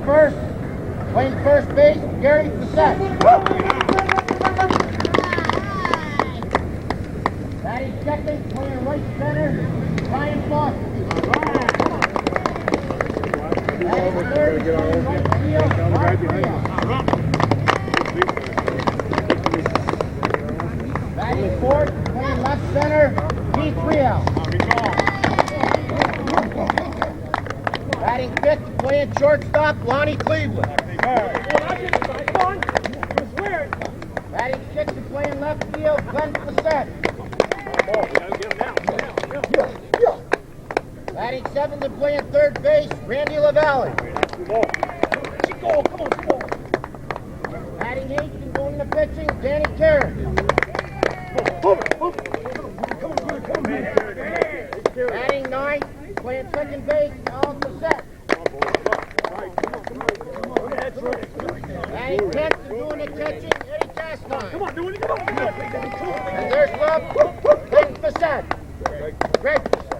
First, playing first base, Gary Facette. Batting second, playing right center, Ryan Foster. Batting third, playing right field, Mark Rios. Batting fourth, playing left center, Keith Rios. Batting fifth, playing shortstop, Lonnie Cleveland. Batting sixth, playing left field, Glenn Facette. Batting seventh and playing third base, Randy LaValle. Batting eighth and going to pitching, Danny Carey. Batting ninth, playing second base, Alan Facette. Batting 10th and doing the catching, Eddie Castine. And there's love, Glenn Facette. Greg Facette.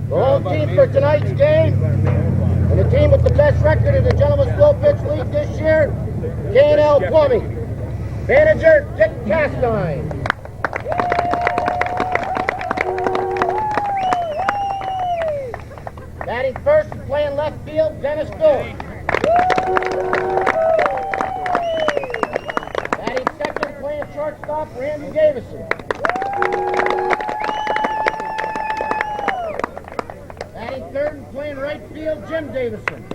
The whole team for tonight's game, and the team with the best record in the Gentlemen's Slow Pitch League this year, K&L Plumbing. Manager, Dick Castine. Batting first and playing left field, Dennis Phillips. Batting second, playing shortstop, Randy Davison. Batting third and playing right field, Jim Davison.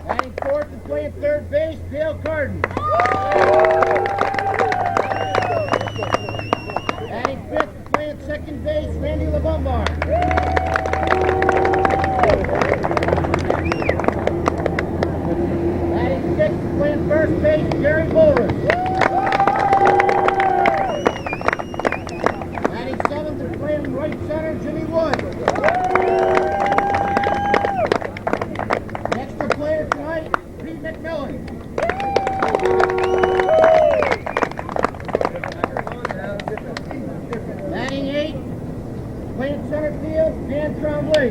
Batting fourth and playing third base, Dale Carden. Batting fifth and playing second base, Randy LeBombard. Batting sixth and playing first base, Jerry Bullrich. Batting seventh and playing right center, Jimmy Wood. Extra player tonight, Pete McMillan. Batting eight, playing center field, Dan Trombley.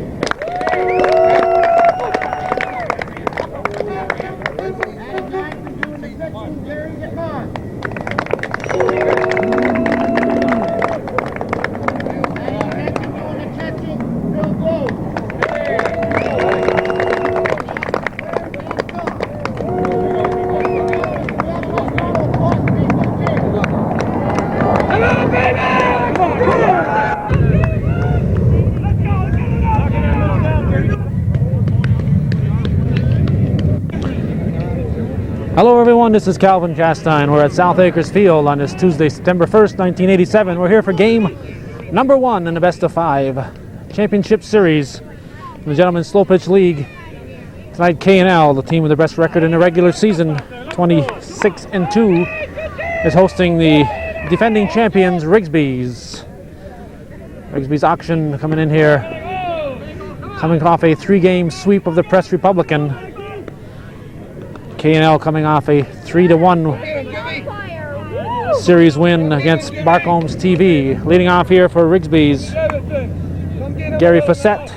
Batting ninth and doing the pitching, Gary Gitmon. Batting tenth and doing the catching, Bill Globe. Hello everyone, this is Calvin Castine. We're at South Acres Field on this Tuesday, September 1st, 1987. We're here for game number 1 in the best of 5 championship series in the Gentlemen's Slow Pitch League. Tonight K&L, the team with the best record in the regular season, 26-2, is hosting the defending champions Rigsbees. Rigsbee's auction coming in here, coming off a 3-game sweep of the Press Republican. K&L coming off a 3-1 series win against Barcomb's TV. Leading off here for Rigsbee's, Gary Facette,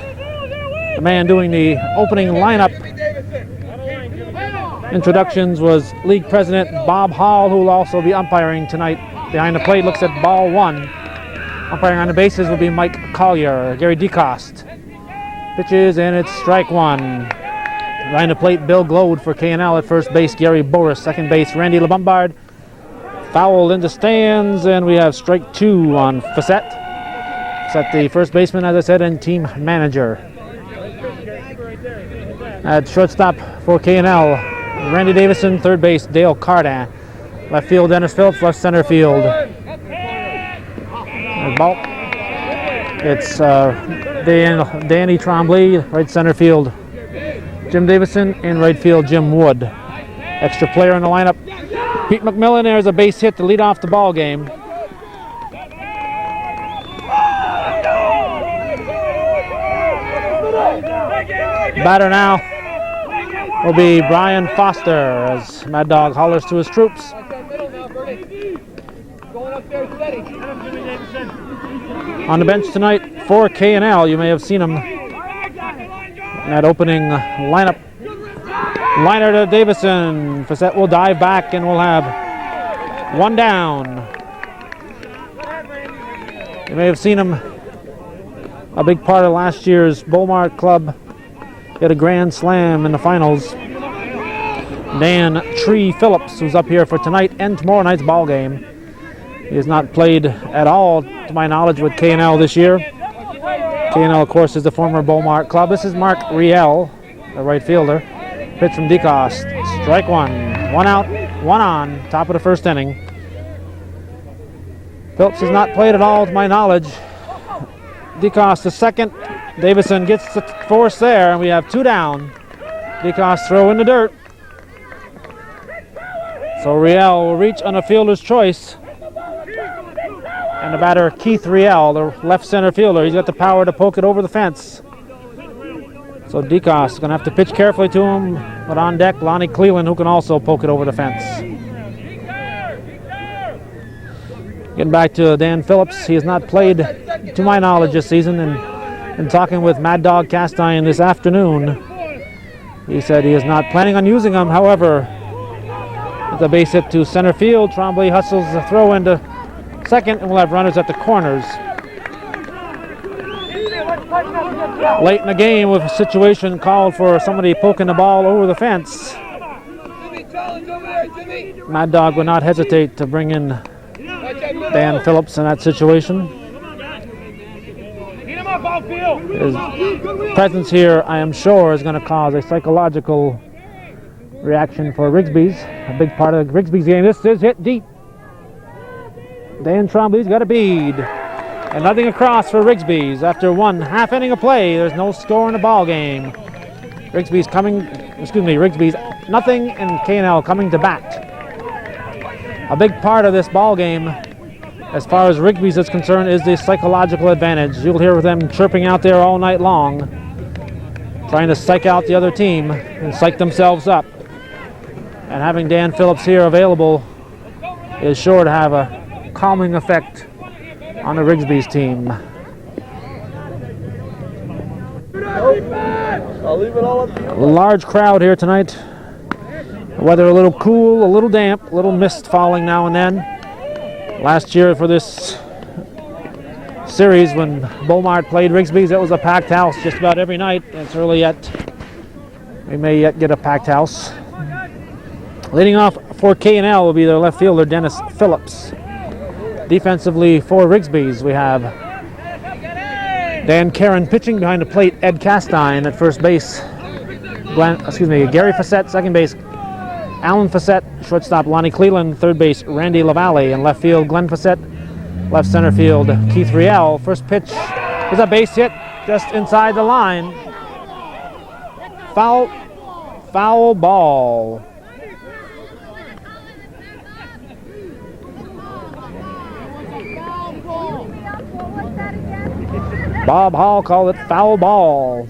the man doing the opening lineup. Introductions was League President Bob Hall, who will also be umpiring tonight. Behind the plate looks at ball 1. Umpiring on the bases will be Mike Collier. Gary DeCoste pitches, and it's strike 1. Behind the plate, Bill Glode for K&L at first base, Gary Boris. Second base, Randy LeBombard. Foul into stands, and we have strike 2 on Facette. Facette, the first baseman, as I said, and team manager. At shortstop for K&L, Randy Davison. Third base, Dale Cardin. Left field, Dennis Phillips. Left center field, ball. It's Danny Trombley. Right center field, Jim Davison. In right field, Jim Wood. Extra player in the lineup, Pete McMillan. There's a base hit to lead off the ball game. Batter now, will be Brian Foster as Mad Dog hollers to his troops. On the bench tonight for K&L, you may have seen him in that opening lineup. Liner to Davison. Facette will dive back and we'll have one down. You may have seen him, a big part of last year's Beaumont Club. Get a grand slam in the finals. Dan Tree Phillips, who's up here for tonight and tomorrow night's ball game. He has not played at all, to my knowledge, with K&L this year. K&L, of course, is the former Beaumont Club. This is Mark Riel, the right fielder. Pitch from DeCoste. Strike one. One out, one on. Top of the first inning. Phillips has not played at all, to my knowledge. DeCoste the second. Davison gets the force there, and we have two down. DeCoste throw in the dirt. So Riel will reach on a fielder's choice. And the batter, Keith Riel, the left center fielder, he's got the power to poke it over the fence. So DeCoste is going to have to pitch carefully to him, but on deck, Lonnie Cleland, who can also poke it over the fence. Getting back to Dan Phillips, he has not played, to my knowledge, this season, and talking with Mad Dog Castine this afternoon, he said he is not planning on using him. However, with a base hit to center field, Trombley hustles the throw into second, and we'll have runners at the corners. Late in the game, with a situation called for somebody poking the ball over the fence, Mad Dog would not hesitate to bring in Dan Phillips in that situation. His presence here, I am sure, is going to cause a psychological reaction for Rigsbee's. A big part of Rigsbee's game. This is hit deep. Dan Trombley's got a bead. And nothing across for Rigsbee's. After one half inning of play, there's no score in the ball game. Rigsbee's nothing, and K&L coming to bat. A big part of this ball game, as far as Rigsbee's is concerned, is the psychological advantage. You'll hear them chirping out there all night long, trying to psych out the other team and psych themselves up. And having Dan Phillips here available is sure to have a calming effect on the Rigsbee's team. I'll leave it all up to you. Large crowd here tonight. The weather a little cool, a little damp, a little mist falling now and then. Last year for this series, when Beaumont played Rigsbee's, it was a packed house just about every night. It's early yet. We may yet get a packed house. Leading off for K&L will be their left fielder, Dennis Phillips. Defensively for Rigsbee's, we have Dan Caron pitching behind the plate, Ed Castine at first base, Gary Facette, second base, Alan Facette, shortstop Lonnie Cleland, third base Randy LaValle, and left field Glenn Facette, left center field Keith Riel. First pitch is a base hit just inside the line. Foul ball. Bob Hall called it foul ball.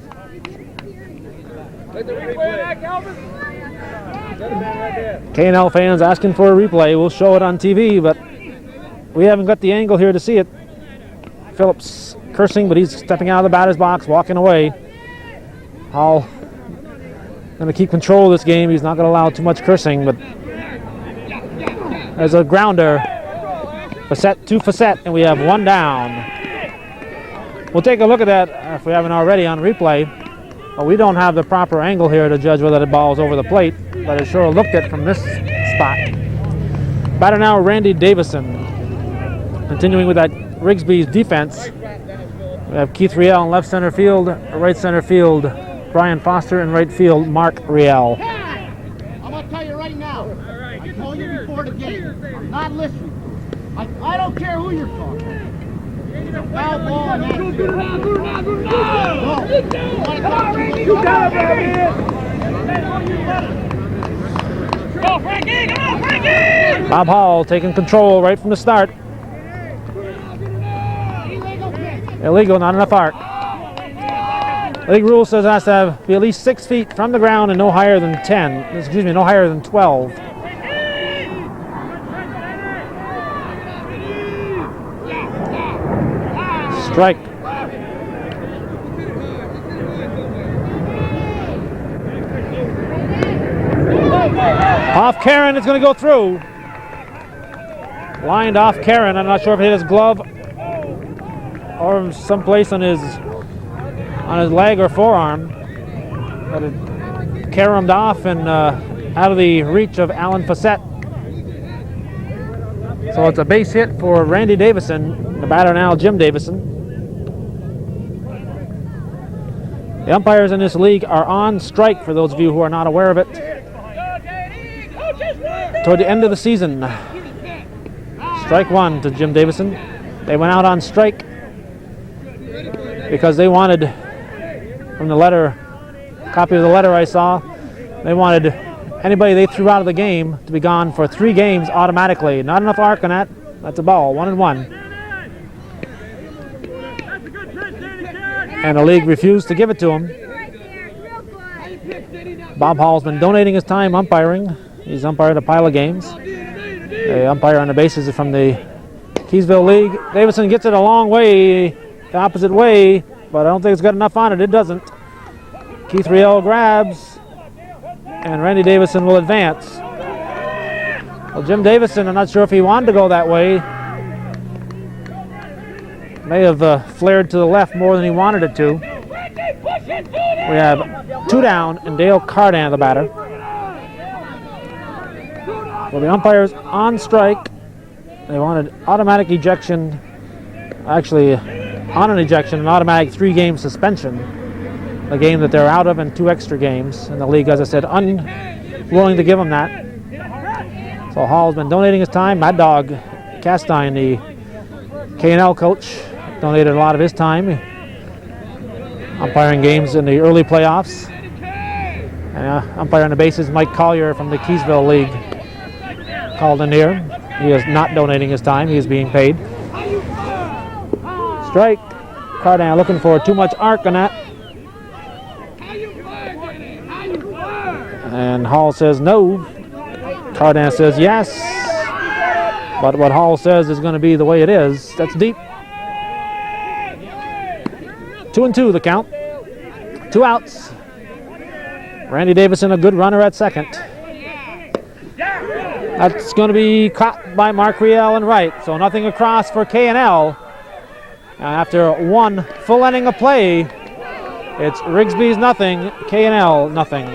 K&L fans asking for a replay. We'll show it on TV, but we haven't got the angle here to see it. Phillips cursing, but he's stepping out of the batter's box, walking away. Hall going to keep control of this game. He's not going to allow too much cursing, but there's a grounder. Facette to Facette, and we have one down. We'll take a look at that if we haven't already on replay. But we don't have the proper angle here to judge whether the ball is over the plate, but it sure looked it from this spot. Batter now, Randy Davison. Continuing with that Rigsbee's defense, we have Keith Riel in left center field, right center field, Brian Foster, and right field, Mark Riel. I'm going to tell you right now, I told you before the game, I'm not listening. I don't care who you're talking to. Foul ball and that's it. You got it, man. Go, Frankie! Come on, Frankie! Bob Hall taking control right from the start. Illegal, not enough arc. league rule says it has to be at least 6 feet from the ground and no higher than 10. Excuse me, no higher than 12. Strike. Off Karen, it's going to go through. Lined off Karen. I'm not sure if it hit his glove or someplace on his leg or forearm. But it caromed off and out of the reach of Alan Fassett. So it's a base hit for Randy Davison, the batter now Jim Davison. The umpires in this league are on strike, for those of you who are not aware of it. Toward the end of the season, strike one to Jim Davison. They went out on strike because they wanted, from the letter, copy of the letter I saw, they wanted anybody they threw out of the game to be gone for 3 games automatically. Not enough arc on that. That's a ball, 1-1. And the league refused to give it to him. Bob Hall's been donating his time umpiring. He's umpired a pile of games. The umpire on the bases is from the Keysville League. Davison gets it a long way, the opposite way, but I don't think it's got enough on it. It doesn't. Keith Riel grabs, and Randy Davison will advance. Well, Jim Davison, I'm not sure if he wanted to go that way. May have flared to the left more than he wanted it to. We have 2 down and Dale Cardan, the batter. Well, the umpires on strike. They wanted automatic ejection, actually on an ejection, an automatic 3-game suspension. The game that they're out of and 2 extra games. And the league, as I said, unwilling to give them that. So Hall's been donating his time. Mad Dog Castine, the K&L coach, donated a lot of his time umpiring games in the early playoffs. And umpire on the bases, Mike Collier from the Keysville League, called in here. He is not donating his time. He is being paid. Strike. Cardan looking for too much arc on that. And Hall says no. Cardan says yes. But what Hall says is going to be the way it is. That's deep. 2-2 the count. 2 outs. Randy Davison, a good runner at second. That's going to be caught by Mark Riel and right. So nothing across for K&L. After 1 full inning of play, it's Rigsbee's nothing, K&L nothing.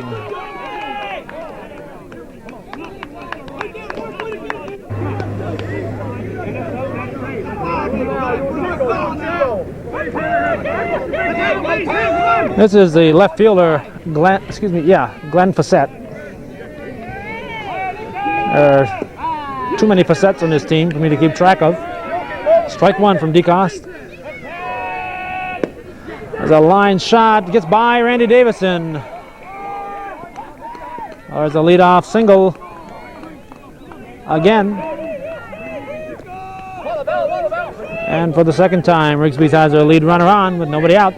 This is the left fielder, Glenn Fassett. There are too many Fassetts on this team for me to keep track of. Strike 1 from DeCoste. There's a line shot, gets by Randy Davison. There's a leadoff single again. And for the second time, Rigsbee has their lead runner on with nobody out.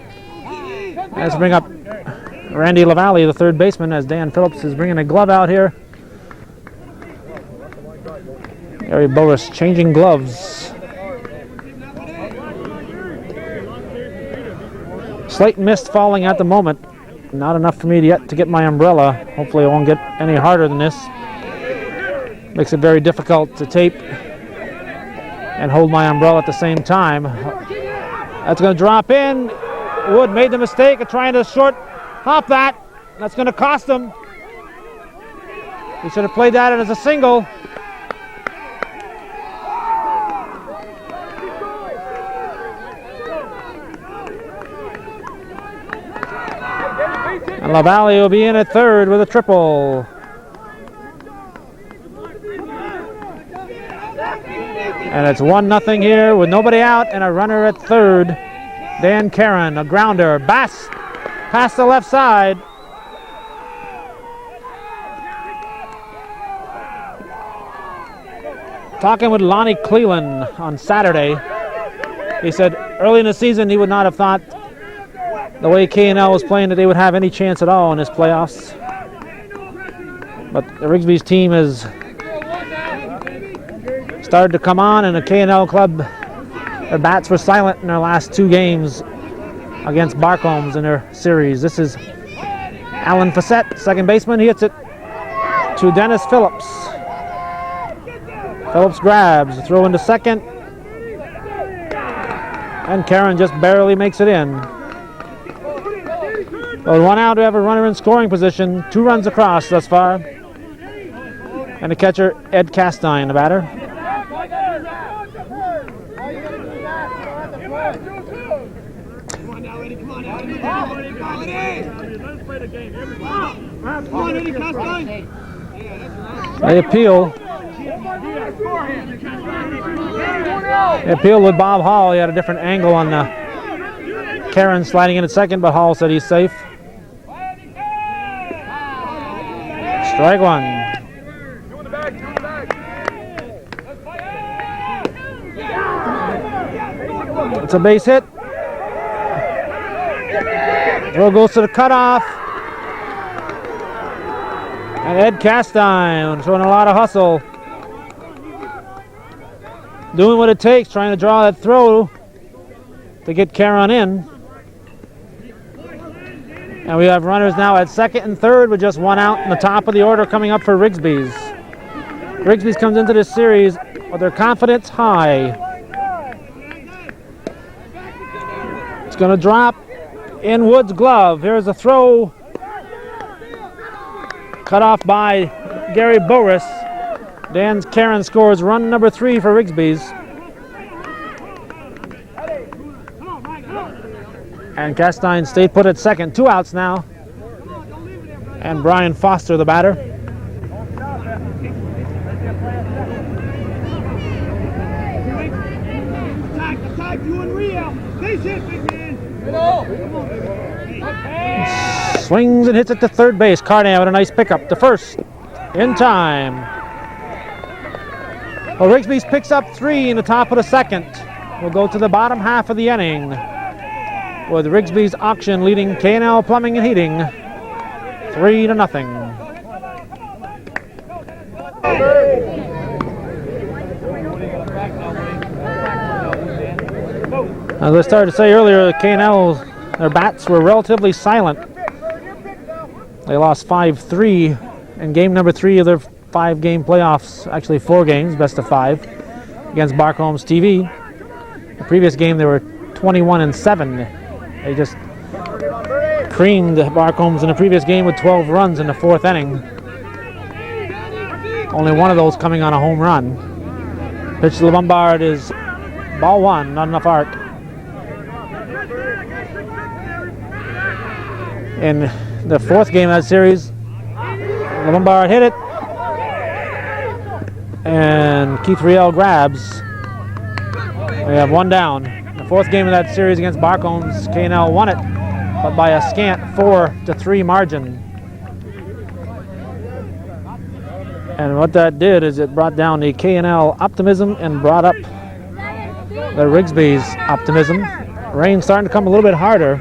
Let's bring up Randy LaValle, the third baseman, as Dan Phillips is bringing a glove out here. Gary Boris changing gloves. Slight mist falling at the moment. Not enough for me yet to get my umbrella. Hopefully it won't get any harder than this. Makes it very difficult to tape and hold my umbrella at the same time. That's going to drop in. Wood made the mistake of trying to short hop that. That's going to cost him. He should have played that as a single. And LaValle will be in at third with a triple. And it's 1-0 here with nobody out and a runner at third. Dan Karen, a grounder. Bass past the left side. Talking with Lonnie Cleland on Saturday. He said early in the season he would not have thought the way K&L was playing that they would have any chance at all in this playoffs. But the Rigsbee's team has started to come on, and the K&L club, their bats were silent in their last 2 games against Barcombs in their series. This is Alan Fassett, second baseman. He hits it to Dennis Phillips. Phillips grabs, throw into second, and Karen just barely makes it in. So 1 out, we have a runner in scoring position, 2 runs across thus far. And the catcher, Ed Castine, the batter. They appeal. They appealed with Bob Hall. He had a different angle on the Karen sliding in at second, but Hall said he's safe. Strike 1. It's a base hit. Throw goes to the cutoff. And Ed Castine showing a lot of hustle. Doing what it takes, trying to draw that throw to get Karen in. And we have runners now at second and third with just 1 out in the top of the order coming up for Rigsbee's. Rigsbee's comes into this series with their confidence high. It's going to drop in Wood's glove. Here's a throw. Cut off by Gary Boris. Dan Karen scores run number 3 for Rigsbee's. And Castine stayed put at second. 2 outs now. And Brian Foster, the batter. Attack, you and Rio. Base hit, big man. Swings and hits it to third base. Cardan with a nice pickup to first. In time. Well, Rigsbee's picks up 3 in the top of the second. We'll go to the bottom half of the inning, with Rigsbee's auction leading K&L Plumbing and Heating 3-0. As I started to say earlier, K&L, their bats were relatively silent. They lost 5-3 in game number 3 of their 5-game playoffs, actually 4 games, best of 5, against Barcombs TV. The previous game they were 21-7. They just creamed Barcombs in the previous game with 12 runs in the 4th inning. Only one of those coming on a home run. Pitch to the Lombard is ball 1, not enough arc. In the 4th game of that series, Lombard hit it, and Keith Riel grabs. We have 1 down. The 4th game of that series against Barcombs, K&L won it, but by a scant 4-3 margin. And what that did is it brought down the K&L optimism and brought up the Rigsbee's optimism. Rain's starting to come a little bit harder.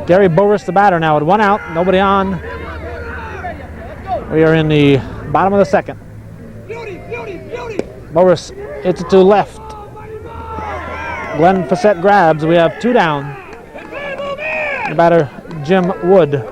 Gary Boris, the batter, now with 1 out, nobody on. We are in the bottom of the second. Boris hits it to left. Glenn Fassett grabs. We have 2 down. The batter, Jim Wood.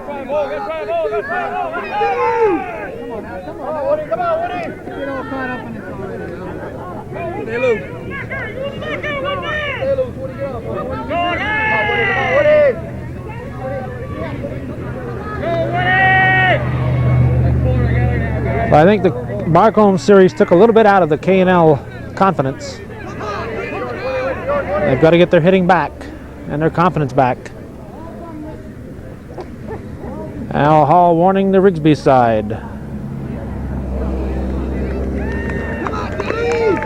But I think the Barcombs series took a little bit out of the K&L confidence. They've got to get their hitting back and their confidence back. Al Hall warning the Rigsbee side.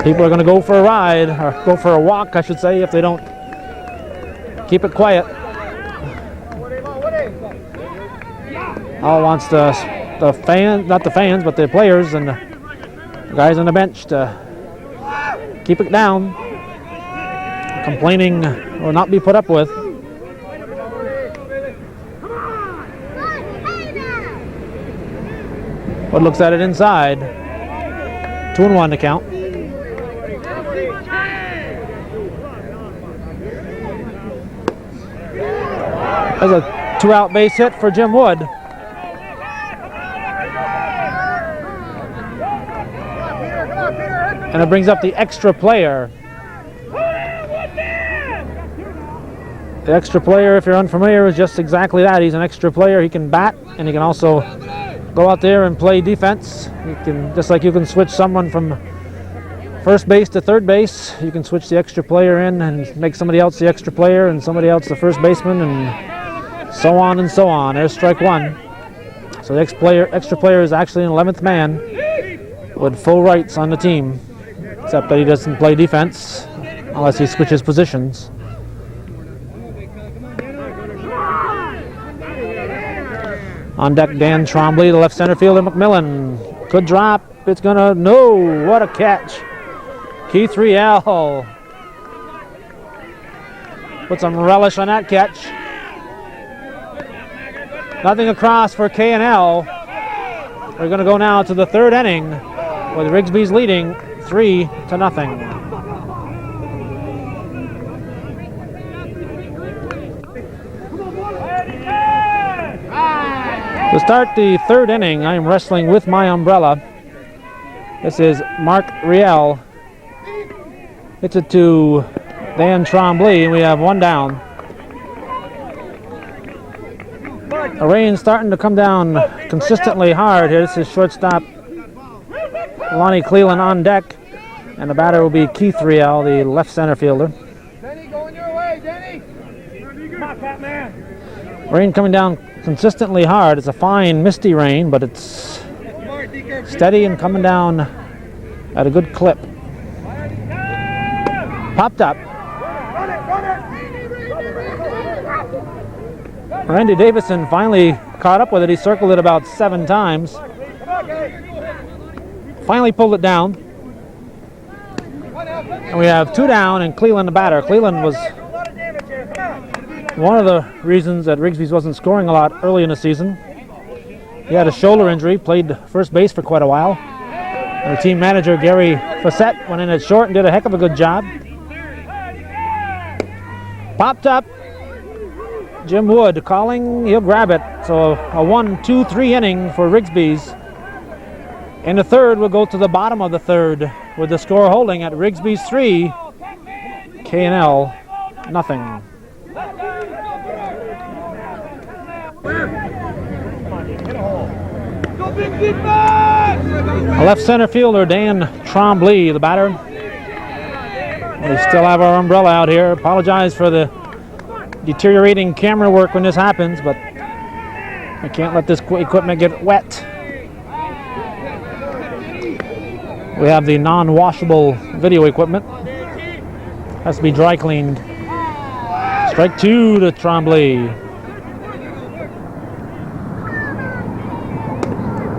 People are going to go for a ride, or go for a walk, I should say, if they don't keep it quiet. Hall wants the fans, not the fans, but the players and the guys on the bench to keep it down. Complaining will not be put up with. Wood looks at it inside. 2-1 to count. There's a 2-out base hit for Jim Wood. And it brings up the extra player. The extra player, if you're unfamiliar, is just exactly that. He's an extra player. He can bat, and he can also go out there and play defense. You can, just like you can switch someone from first base to third base, you can switch the extra player in and make somebody else the extra player and somebody else the first baseman, and so on and so on. There's strike one. So the extra player is actually an 11th man with full rights on the team, except that he doesn't play defense unless he switches positions. On deck, Dan Trombley, the left center fielder, McMillan. Good drop. It's gonna, no, what a catch. Keith Riel. Put some relish on that catch. Nothing across for K&L. We're gonna go now to the third inning with Rigsbee's leading 3-0. To start the third inning, I am wrestling with my umbrella. This is Mark Riel. Hits it to Dan Trombley, and we have one down. The rain's starting to come down consistently hard here. This is shortstop Lonnie Cleland on deck, and the batter will be Keith Riel, the left center fielder. Denny, going your way, Denny. Come on, Pat, man. Rain coming down consistently hard. It's a fine misty rain, but it's steady and coming down at a good clip. Popped up. Randy Davison finally caught up with it. He circled it about 7 times. Finally pulled it down. And we have 2 down and Cleland the batter. Cleland was one of the reasons that Rigsbee's wasn't scoring a lot early in the season. He had a shoulder injury, played first base for quite a while. And the team manager, Gary Fassett, went in at short and did a heck of a good job. Popped up. Jim Wood calling, he'll grab it. So a 1-2-3 inning for Rigsbee's. In the third, we'll go to the bottom of the third with the score holding at Rigsbee's 3, K&L nothing. A left center fielder, Dan Trombley, the batter. We still have our umbrella out here. Apologize for the deteriorating camera work when this happens, but I can't let this equipment get wet. We have the non-washable video equipment. Has to be dry cleaned. Strike 2 to Trombley.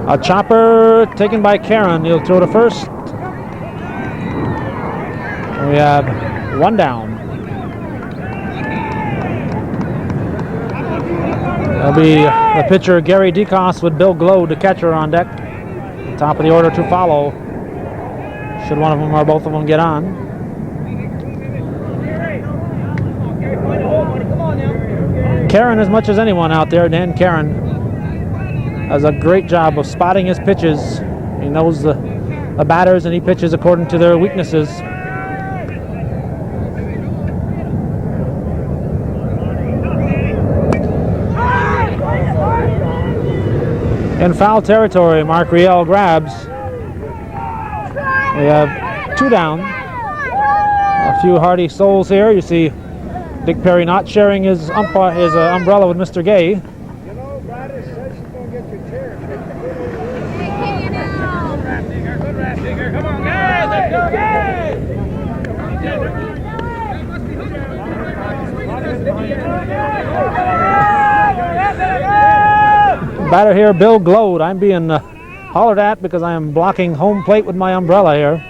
A chopper taken by Karen. He'll throw to first. And we have 1 down. That'll be the pitcher Gary DeCoste with Bill Glow, the catcher, on deck. Top of the order to follow. Should one of them or both of them get on. Karen, as much as anyone out there, Dan Karen, does a great job of spotting his pitches. He knows the batters and he pitches according to their weaknesses. In foul territory, Mark Riel grabs. We have 2 down. A few hardy souls here. You see Dick Perry not sharing his umbrella with Mr. Gay. You know, Gladys says she's going to get your chair. Good rat digger. Come on, guys. Let's go, guys. Batter here, Bill Glode. I'm being hollered at because I am blocking home plate with my umbrella here.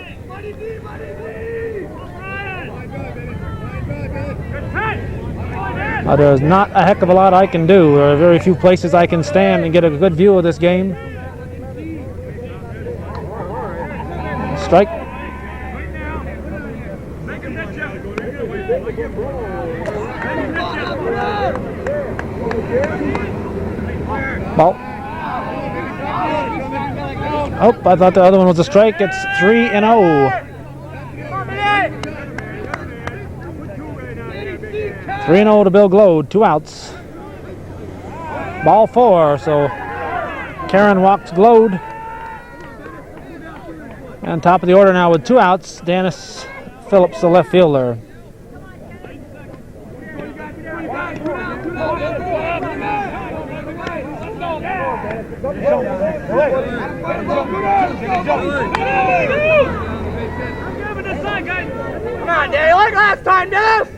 There's not a heck of a lot I can do. There are very few places I can stand and get a good view of this game. Strike. Ball. Oh, I thought the other one was a strike. It's 3-0. 3-0 to Bill Glode. 2 outs. Ball 4. So Karen walks Glode. And top of the order now with 2 outs. Dennis Phillips, the left fielder. Come on, Daddy, like last time, Dennis!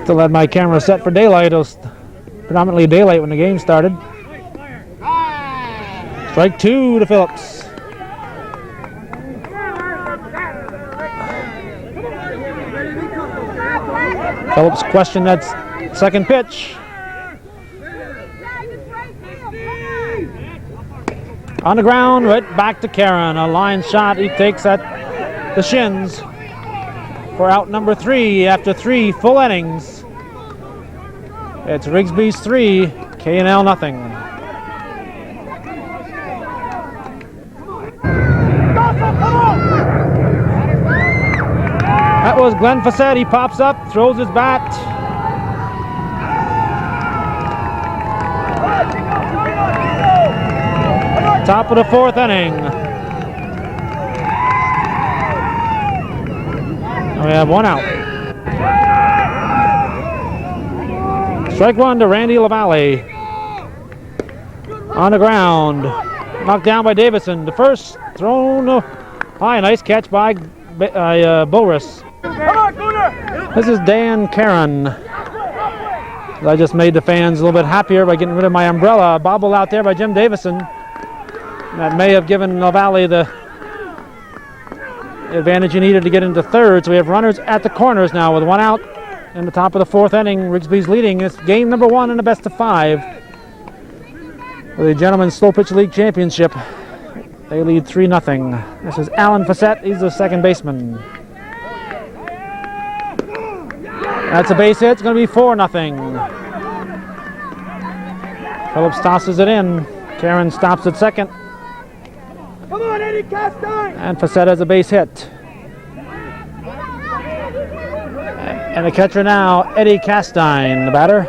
Still had my camera set for daylight. It was predominantly daylight when the game started. Strike 2 to Phillips. Phillips questioned that second pitch. On the ground, right back to Karen. A line shot he takes at the shins for out number 3 after 3 full innings. It's Rigsbee's 3, K&L nothing. That was Glenn Fassett. He pops up, throws his bat. Top of the 4th inning. And we have 1 out. Strike 1 to Randy LaValle. On the ground. Knocked down by Davison. The first thrown high. Nice catch by Boris. This is Dan Karen. I just made the fans a little bit happier by getting rid of my umbrella. Bobble out there by Jim Davison. That may have given LaValle the advantage he needed to get into third. So we have runners at the corners now with 1 out in the top of the 4th inning. Rigsbee's leading. It's game number 1 in the best of 5 for the Gentlemen's Slow Pitch League Championship. They lead 3-0. This is Alan Fassett. He's the second baseman. That's a base hit. It's going to be 4-0. Phillips tosses it in. Karen stops at second. Come on, Eddie Castine! And Fassett has a base hit. And the catcher now, Eddie Castine, the batter.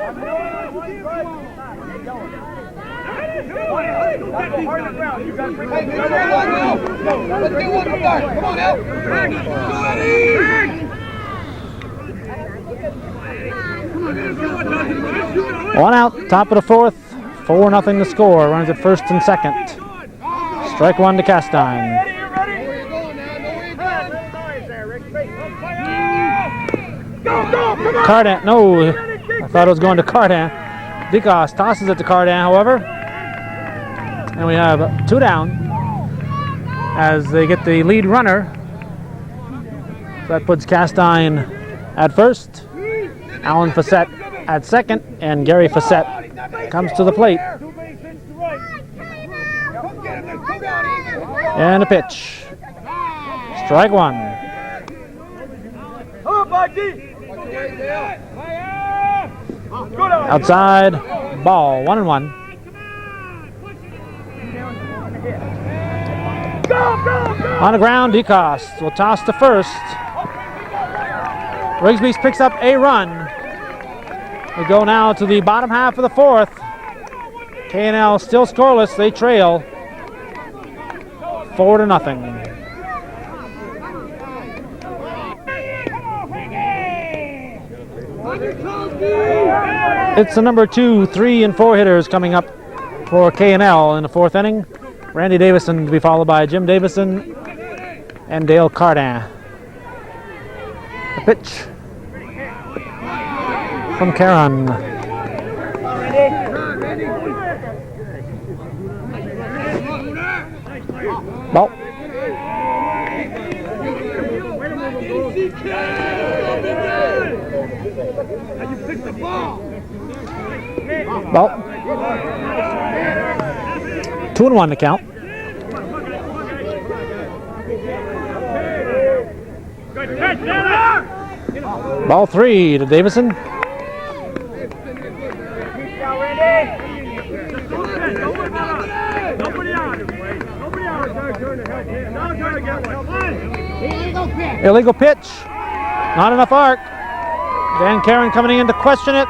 One out, top of the 4th, 4-0 to score. Runs at first and second. Strike 1 to Castine. Cardan, no, I thought it was going to Cardan. DeCoste tosses it to Cardan, however. And we have 2 down as they get the lead runner. So that puts Castine at first, Alan Fassett at second, and Gary Fassett comes to the plate. And a pitch. Strike 1. Outside, ball, 1-1. On the ground, DeCoste will toss to first. Rigsbee picks up a run. We go now to the bottom half of the 4th. K&L still scoreless. They trail 4-0. It's the number 2, 3, and 4 hitters coming up for K&L in the 4th inning. Randy Davison to be followed by Jim Davison and Dale Cardan. A pitch from Karen. Ball. Ball. 2-1 to count. Ball 3 to Davison. Illegal pitch. Not enough arc. Dan Karen coming in to question it.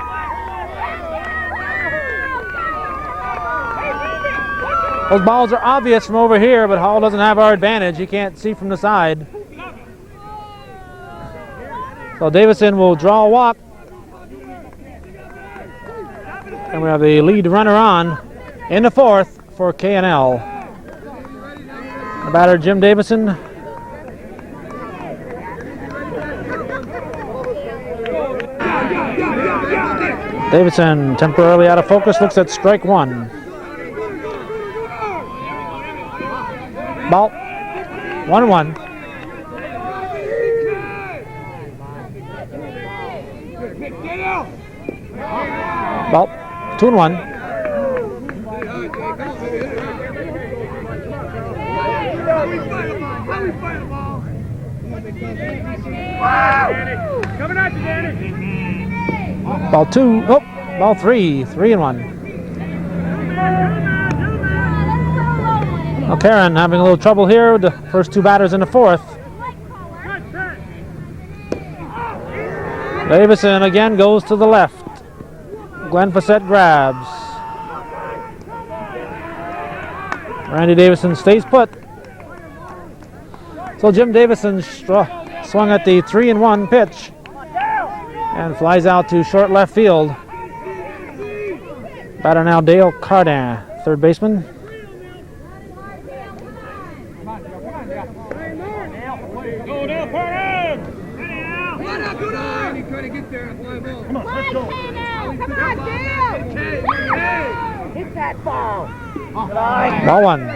Those balls are obvious from over here, but Hall doesn't have our advantage. He can't see from the side. So Davison will draw a walk. And we have the lead runner on in the fourth for K&L. The batter, Jim Davison. Davison temporarily out of focus, looks at strike one. Ball 1-1. Ball 2-1. Coming at you, Danny. Ball 2. Oh, ball 3. 3-1. Well, Karen having a little trouble here with the first two batters in the fourth. Davison again goes to the left. Glenn Fassett grabs. Randy Davison stays put. So Jim Davison swung at the 3-1 pitch and flies out to short left field. Batter now Dale Cardin, third baseman. Go down, Parham! Come on, let's go. Come on, Dale! Hit that ball. Ball 1.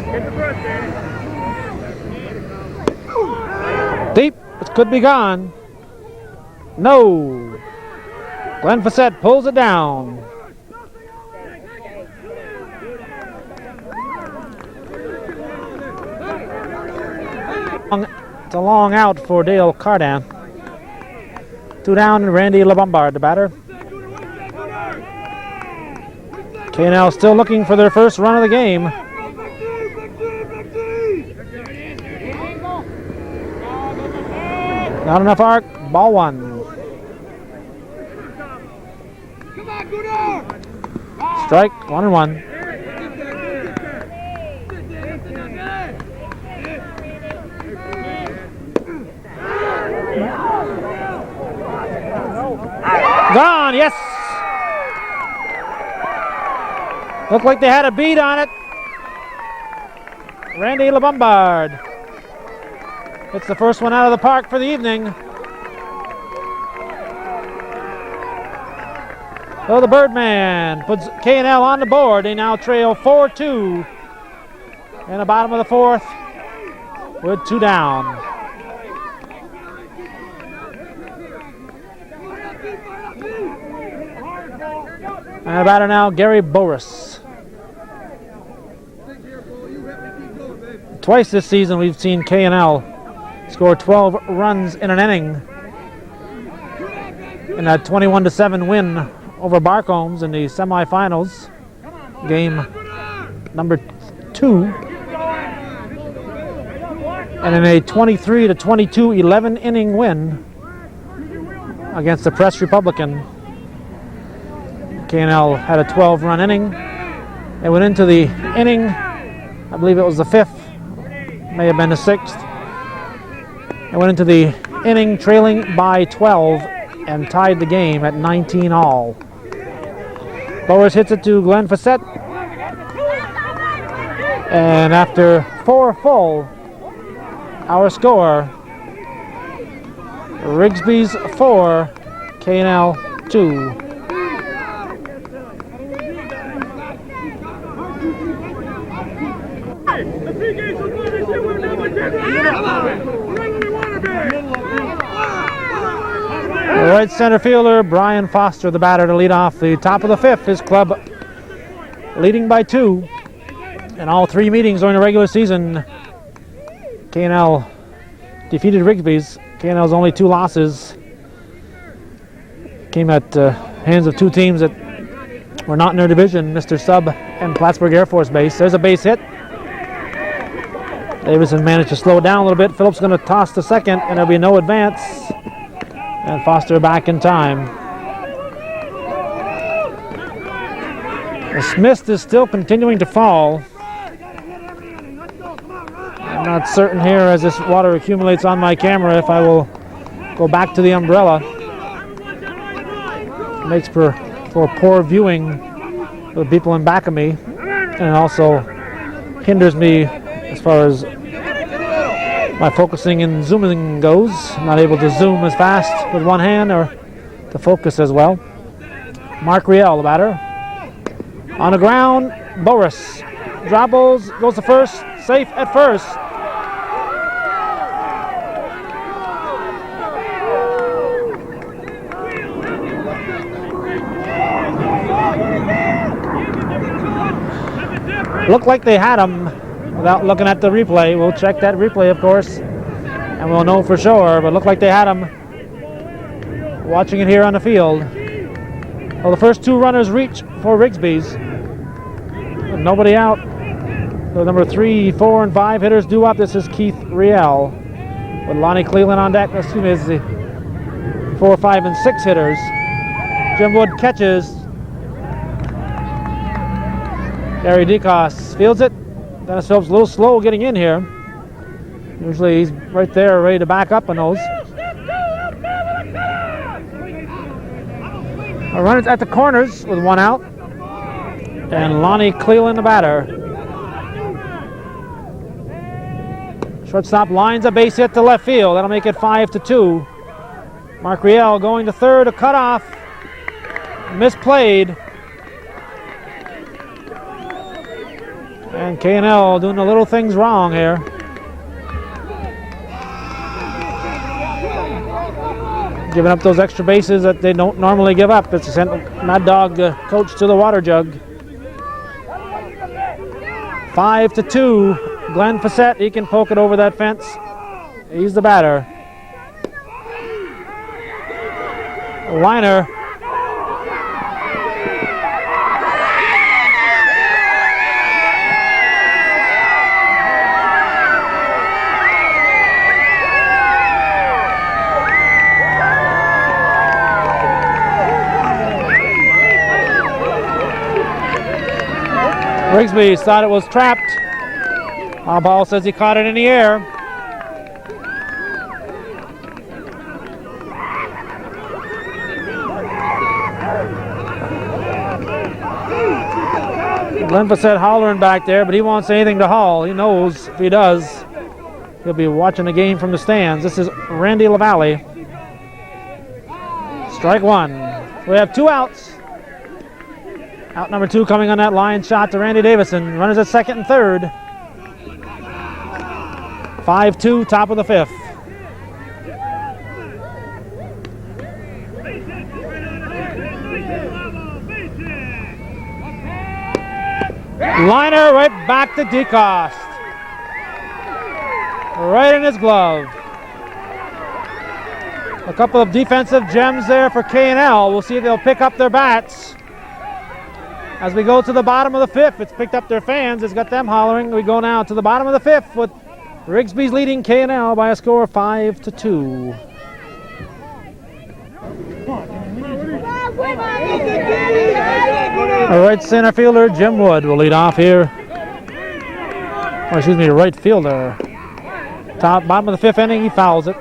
Get the brush, Danny. Deep. It could be gone. No. Glenn Fassett pulls it down. It's a long out for Dale Cardin. 2 down and Randy LeBombard, the batter. K&L still looking for their first run of the game. Not enough arc. Ball 1. Strike 1-1. Gone, yes! Looked like they had a beat on it. Randy LeBombard. It's the first one out of the park for the evening. So the Birdman puts K&L on the board. They now trail 4-2 in the bottom of the fourth with 2 down. And the batter now, Gary Boris. Twice this season we've seen K&L score 12 runs in an inning in that 21-7 win over Barcombs in the semifinals, game number 2, and in a 23-22 11-inning win against the Press Republican. K&L had a 12-run inning. They went into the inning, I believe it was the 5th, may have been the 6th. They went into the inning trailing by 12 and tied the game at 19 all. Boris hits it to Glenn Fassett. And after 4 full, our score, Rigsbee's 4, K&L 2. Right center fielder Brian Foster, the batter, to lead off the top of the 5th. His club leading by 2. In all 3 meetings during the regular season, K&L defeated Rigsbee's. K&L's only 2 losses came at hands of 2 teams that were not in their division, Mr. Sub and Plattsburgh Air Force Base. There's a base hit. Davison managed to slow it down a little bit. Phillips going to toss to second, and there'll be no advance. And Foster back in time. The mist is still continuing to fall. I'm not certain here as this water accumulates on my camera if I will go back to the umbrella. It makes for poor viewing for the people in back of me, and also hinders me as far as my focusing and zooming goes. I'm not able to zoom as fast with one hand or to focus as well. Mark Riel, the batter. On the ground, Boris dribbles, goes to first, safe at first. Looked like they had him without looking at the replay. We'll check that replay, of course, and we'll know for sure, but looked like they had him watching it here on the field. Well, the first 2 runners reach for Rigsbee's. And nobody out. The number 3, 4, and 5 hitters due up. This is Keith Riel with Lonnie Cleveland on deck. Excuse me, it's the 4, 5, and 6 hitters. Jim Wood catches. Gary DeCoste fields it. Dennis Phillips a little slow getting in here. Usually he's right there ready to back up on those. A runner at the corners with 1 out. And Lonnie Cleveland the batter. Shortstop lines a base hit to left field. That'll make it 5-2. Mark Riel going to third, a cutoff. Misplayed. And K&L doing the little things wrong here. Giving up those extra bases that they don't normally give up. It's sent Mad Dog coach to the water jug. 5-2. Glenn Fassett, he can poke it over that fence. He's the batter. Liner. Rigsbee thought it was trapped. Ball says he caught it in the air. Glenn Fassett hollering back there, but he won't say anything to haul. He knows if he does, he'll be watching the game from the stands. This is Randy LaValle. Strike 1. We have 2 outs. Out number 2 coming on that line shot to Randy Davison. Runners at second and third. 5-2, top of the 5th. Liner right back to DeCoste. Right in his glove. A couple of defensive gems there for K&L. We'll see if they'll pick up their bats. As we go to the bottom of the 5th, it's picked up their fans. It's got them hollering. We go now to the bottom of the 5th with Rigsbee's leading K&L by a score of 5-2. Our right center fielder, Jim Wood, will lead off here. Oh, excuse me, right fielder. Bottom of the 5th inning, he fouls it.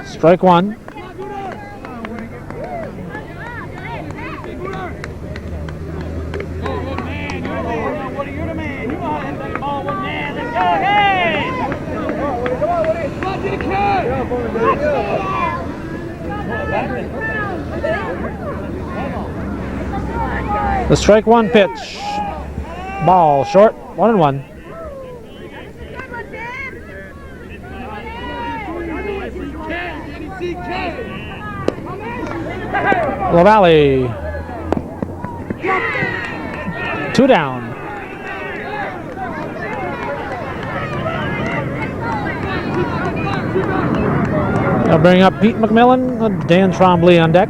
Strike 1. The strike 1 pitch. Ball short, 1-1. LaValle. 2 down. They'll bring up Pete McMillan, Dan Trombley on deck.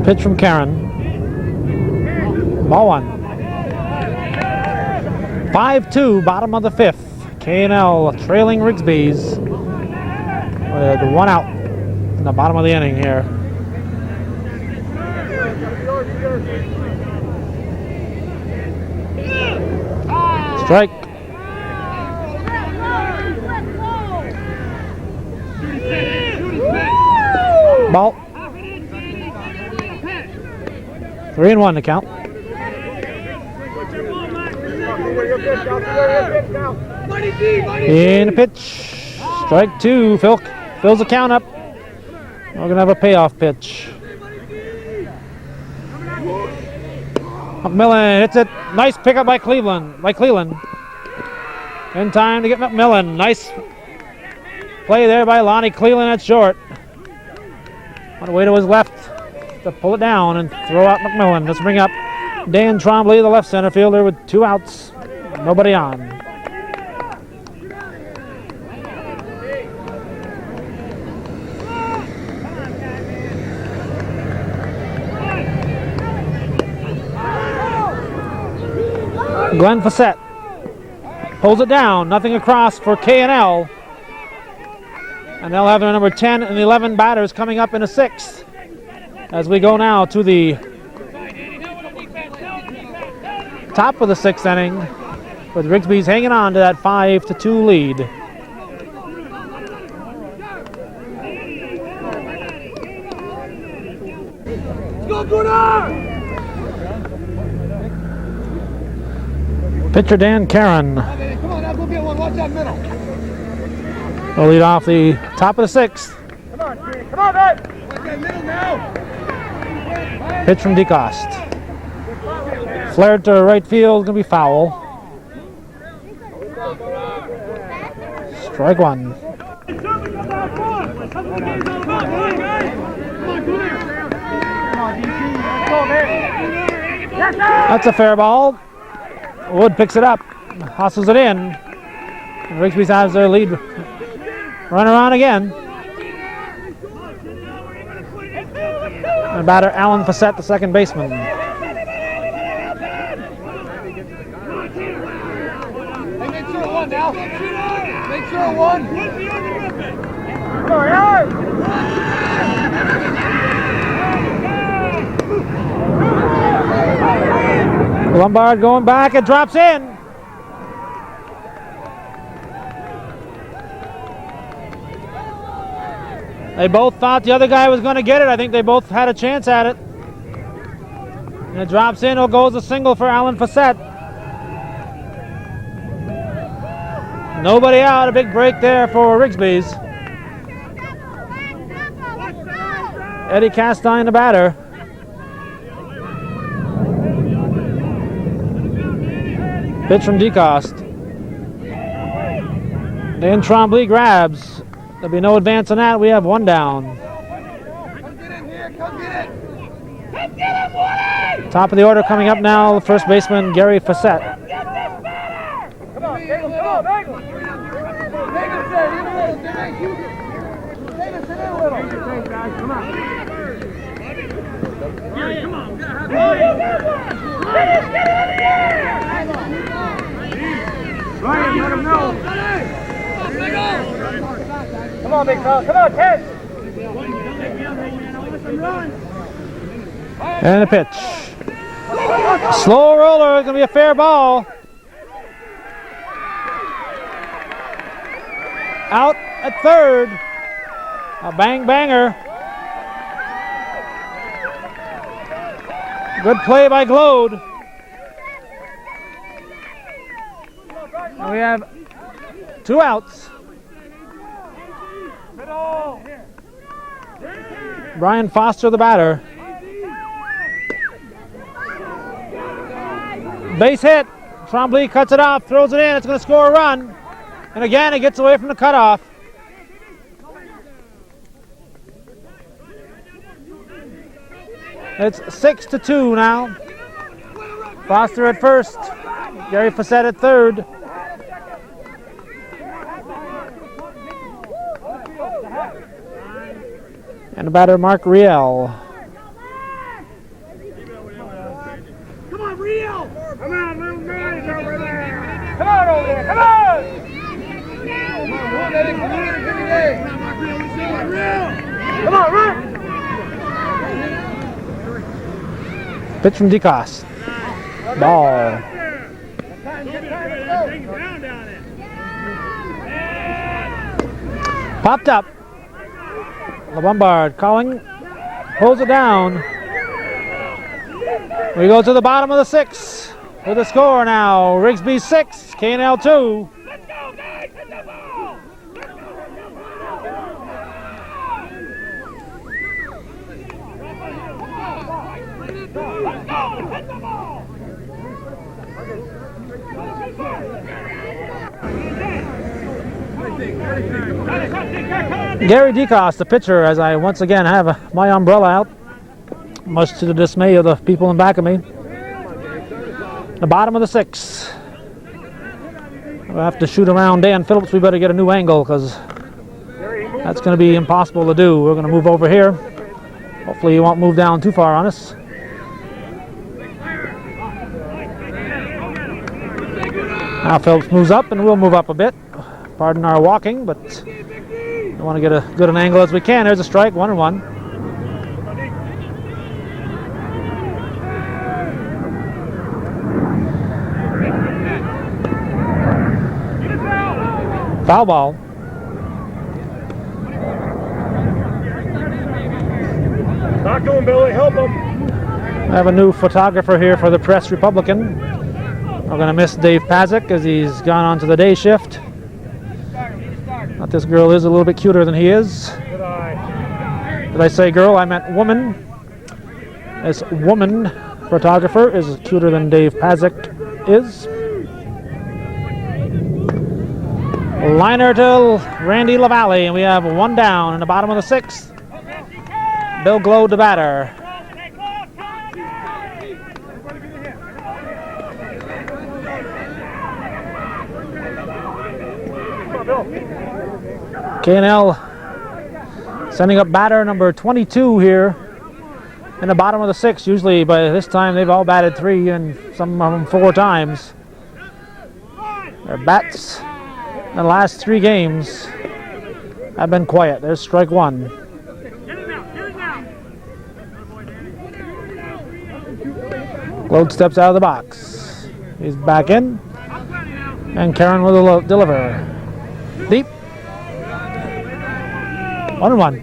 Pitch from Karen. Ball 1. 5-2, bottom of the 5th. K&L trailing Rigsbees with 1 out in the bottom of the inning here. Strike. Ball. 3-1 to count. In the pitch. Strike 2. Fills the count up. We're going to have a payoff pitch. McMillan hits it. Nice pickup by Cleveland. In time to get McMillan. Nice play there by Lonnie Cleveland at short. On the way to his left to pull it down and throw out McMillan. Let's bring up Dan Trombley, the left center fielder, with 2 outs. Nobody on. Glenn Fassett pulls it down. Nothing across for K&L. And they'll have their number 10 and 11 batters coming up in the 6th. As we go now to the top of the 6th inning, with Rigsbee's hanging on to that 5-2 lead. Let's go, Gunnar! Pitcher Dan Karen Come on, now go get one. Watch that middle. will lead off the top of the 6th. Come on, man. Watch that middle now. Pitch from DeCoste. Flared to right field, gonna be foul. Strike 1. That's a fair ball. Wood picks it up, hustles it in. And Rigsbee has their lead run around again. And batter Alan Fassett, the second baseman. Make sure one now. Make sure one. Lombard going back, it drops in. They both thought the other guy was going to get it. I think they both had a chance at it. And it drops in. It goes a single for Alan Fassett. Nobody out. A big break there for Rigsbee's. Eddie Castine, the batter. Pitch from DeCoste. Dan Trombley grabs. There'll be no advance on that. We have 1 down. Come get in here. Come get it. Come get him, Woody! Top of the order coming up now, first baseman Gary Fassett. Come on, Davis, come on, Davis. Davis, there, in the middle, Davis, in the middle. Come on. Gary, come on. Davis, get in here! Ryan, let him know. Come on, big fella. Come on, Ted. And a pitch. Slow roller, it's going to be a fair ball. Out at third. A bang banger. Good play by Glode. And we have 2 outs. Middle. Here. Brian Foster, the batter. Base hit. Trombley cuts it off, throws it in. It's going to score a run. And again, it gets away from the cutoff. It's 6-2 now. Foster at first. Gary Facette at third. And the batter, Mark Riel. Come on, Rio! Come on, little man over there! Come on over there, come on! Come on, run! Pitch from DeCoste. Ball. Popped up. LeBombard calling. Pulls it down. We go to the bottom of the 6th with the score now. Rigsbee 6, K&L 2. Let's go, guys! Hit the ball! Let's go! Hit the ball! Gary DeCoste, the pitcher, as I once again have my umbrella out, much to the dismay of the people in back of me. The bottom of the 6th. We'll have to shoot around Dan Phillips. We better get a new angle because that's going to be impossible to do. We're going to move over here. Hopefully he won't move down too far on us. Now Phillips moves up and we'll move up a bit. Pardon our walking, but we want to get as good an angle as we can. There's a strike, 1-1. Foul ball. Talk to him, Billy. Help him. I have a new photographer here for the Press Republican. We're going to miss Dave Pazik as he's gone on to the day shift. But this girl is a little bit cuter than he is. Good eye. Did I say girl? I meant woman. This woman photographer is cuter than Dave Pazik is. Liner to Randy LaValle, and we have one down in the bottom of the 6th. Bill Glode, the batter. K&L sending up batter number 22 here in the bottom of the 6th. Usually by this time they've all batted 3 and some of them 4 times. Their bats in the last 3 games have been quiet. There's strike 1. Glode steps out of the box. He's back in. And Karen will deliver. Deep. 1-1.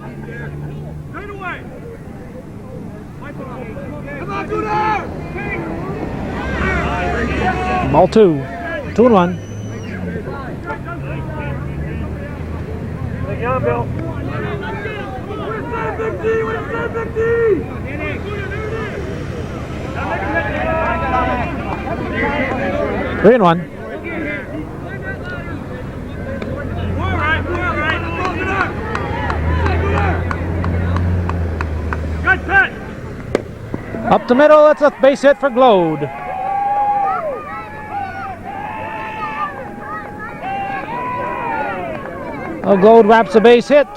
Ball 2. 2-1. Take on, Bill. 3-1. Up the middle, that's a base hit for Glode. Oh, Glode wraps a base hit.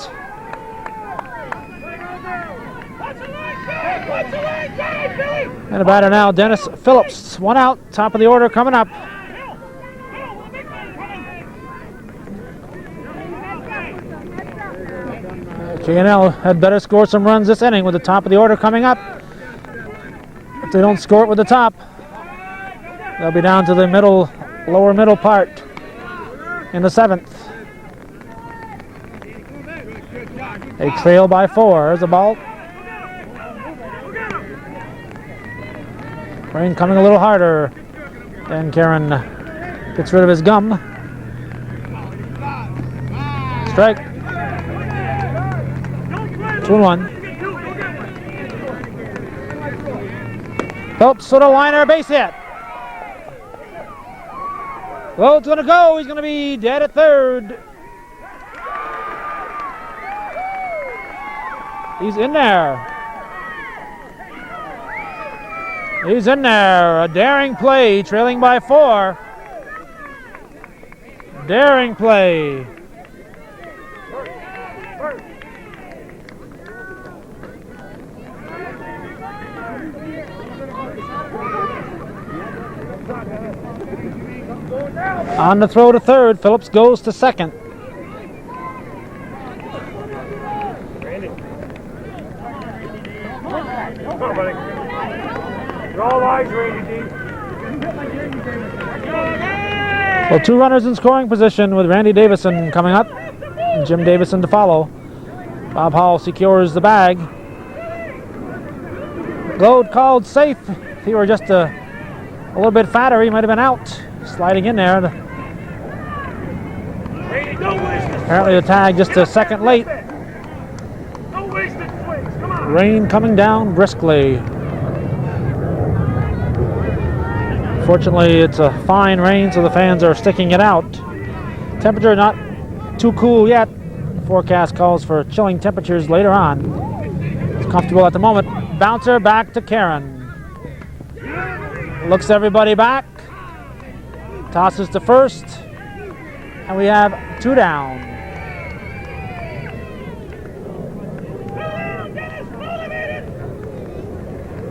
And a batter now, Dennis Phillips. 1 out, top of the order coming up. K&L had better score some runs this inning with the top of the order coming up. If they don't score it with the top, they'll be down to the lower middle part in the 7th. They trail by 4. There's a ball. Rain coming a little harder. And Karen gets rid of his gum. Strike. 2-1. Phillips with a liner, base hit. Lode's going to go. He's going to be dead at third. He's in there. He's in there. A daring play, trailing by 4. Daring play. On the throw to third, Phillips goes to second. Come on, buddy. You're all eyes, Randy. Well, 2 runners in scoring position with Randy Davison coming up. Jim Davison to follow. Bob Hall secures the bag. Lode called safe. If he were just a little bit fatter, he might have been out. Sliding in there. Apparently the tag just a second late. Rain coming down briskly. Fortunately, it's a fine rain, so the fans are sticking it out. Temperature not too cool yet. The forecast calls for chilling temperatures later on. It's comfortable at the moment. Bouncer back to Karen. Looks everybody back. Tosses to first. And we have 2 down.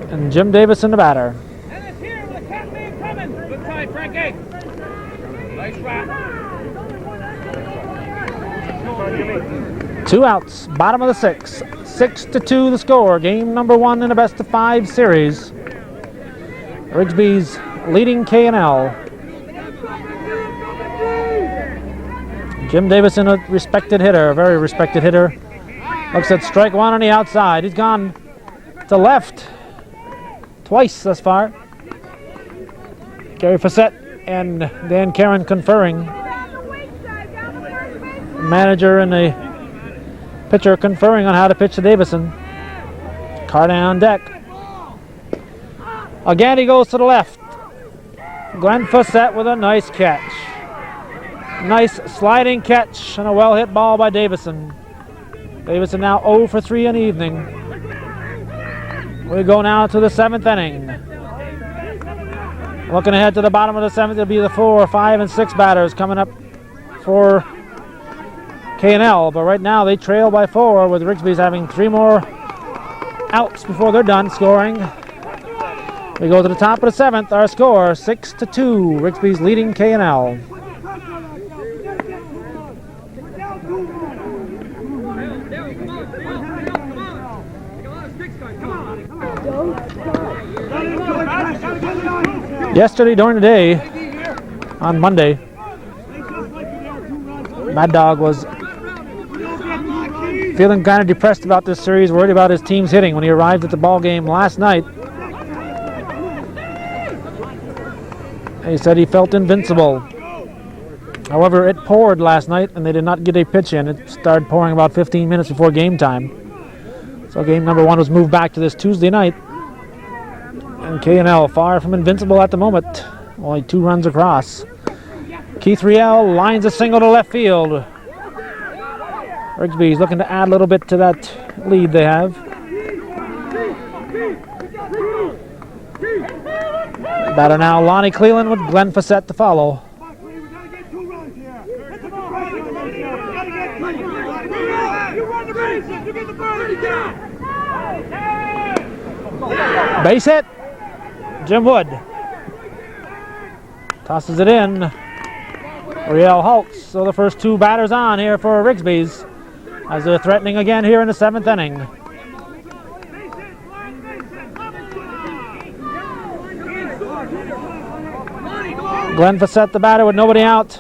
And Jim Davison the batter. And it's here with a cat man coming. Good side, Frankie. Nice rock. 2 outs, bottom of the 6th. 6-2 the score. Game number 1 in a best-of-5 series. Rigsbee's leading K&L. Jim Davison, a respected hitter, a very respected hitter. Looks at strike 1 on the outside. He's gone to left twice thus far. Gary Fassett and Dan Karen conferring. Manager and the pitcher conferring on how to pitch to Davison. Carden on deck. Again, he goes to the left. Glenn Fassett with a nice catch. Nice sliding catch and a well-hit ball by Davison. Davison now 0 for 3 in the evening. We go now to the 7th inning. Looking ahead to the bottom of the 7th, it'll be the 4, 5, and 6 batters coming up for K&L. But right now they trail by 4, with Rigsbee's having 3 more outs before they're done scoring. We go to the top of the 7th. Our score 6-2. Rigsbee's leading K&L. Yesterday during the day, on Monday, Mad Dog was feeling kind of depressed about this series, worried about his team's hitting when he arrived at the ball game last night. He said he felt invincible. However, it poured last night and they did not get a pitch in. It started pouring about 15 minutes before game time. So game number 1 was moved back to this Tuesday night. And K&L far from invincible at the moment. Only 2 runs across. Keith Riel lines a single to left field. Rigsbee's looking to add a little bit to that lead they have. Batter now Lonnie Cleland with Glenn Fassett to follow. Base hit. Jim Wood tosses it in. Riel halts. So the first 2 batters on here for Rigsbee's as they're threatening again here in the 7th inning. Glenn Fassett the batter with nobody out.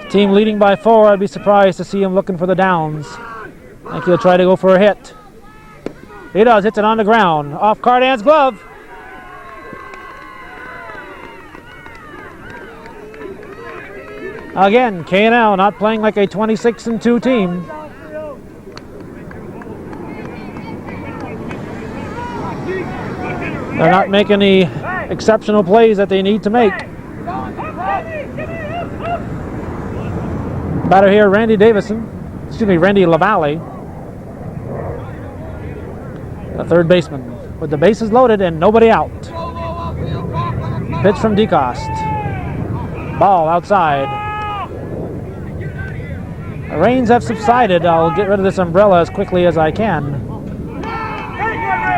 Team leading by 4. I'd be surprised to see him looking for the downs. I think he'll try to go for a hit. He does, hits it on the ground. Off Cardan's glove. Again, K&L not playing like a 26-2 team. They're not making the exceptional plays that they need to make. Batter here, Randy LaValle, the third baseman, with the bases loaded and nobody out. Pitch from DeCoste. Ball outside. The rains have subsided. I'll get rid of this umbrella as quickly as I can.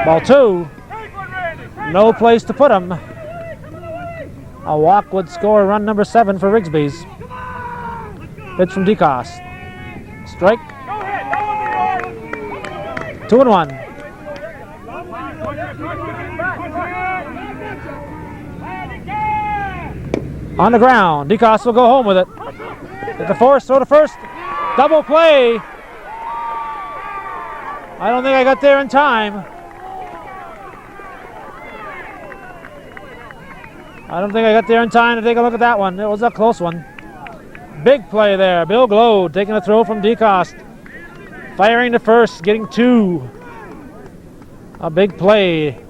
Ball 2. No place to put him. A walk would score run number 7 for Rigsbee's. Pitch from DeCoste. Strike. 2-1. On the ground. DeCoste will go home with it. Hit the force, throw to first. Double play. I don't think I got there in time. I don't think I got there in time to take a look at that one. It was a close one. Big play there. Bill Glow taking a throw from DeCoste. Firing to first, getting 2. A big play.